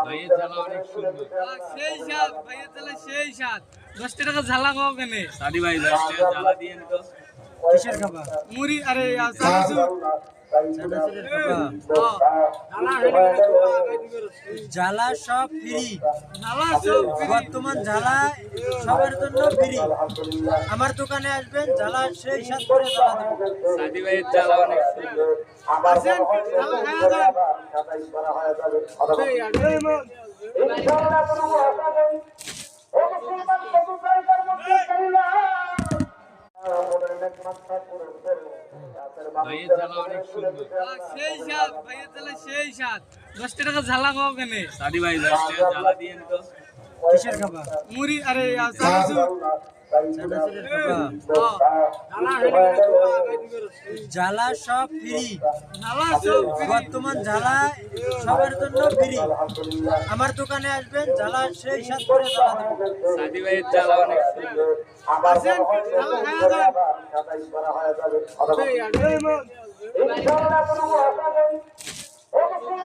ভাইয়ের জ্বালা অনেক সুন্দর। সেই স্বাদ ভাইয়ের জ্বালা, সেই স্বাদ। 10 টাকা জ্বালা খাও কেনে সাদি ভাই? 10 টাকা জ্বালা দিয়ে তো কিসের খাবা? মুড়ি। আরে চানাচুর। চানাচুরের খাবা? জ্বালা সব ফ্রি। জ্বালা সব ফ্রি। বর্তমান জ্বালা সবার জন্য ফ্রি। আমার দোকানে আসবেন, জ্বালা সেই স্বাদ করে জ্বালা দেব। সাদি ভাইয়ের জ্বালা অনেক সুন্দর। আসেন, জ্বালা খাওয়া যান। ভাইয়ের জ্বালা অনেক সুন্দর। সেই স্বাদ ভাইয়ের জ্বালা, সেই স্বাদ। 10 টাকা জ্বালা খাও কেনে সাদি ভাই? 10 টাকা জ্বালা দিয়ে তো কিসের খাবা? মুড়ি। আরে চানাচুর। চানাচুরের খাবা? জ্বালা সব ফ্রি। জ্বালা সব ফ্রি। বর্তমান জ্বালা সবার জন্য ফ্রি। আমার দোকানে আসবেন, জ্বালা সেই স্বাদ করে জ্বালা দেব। সাদি ভাইয়ের জ্বালা অনেক সুন্দর। আসেন, জ্বালা খাওয়া যান।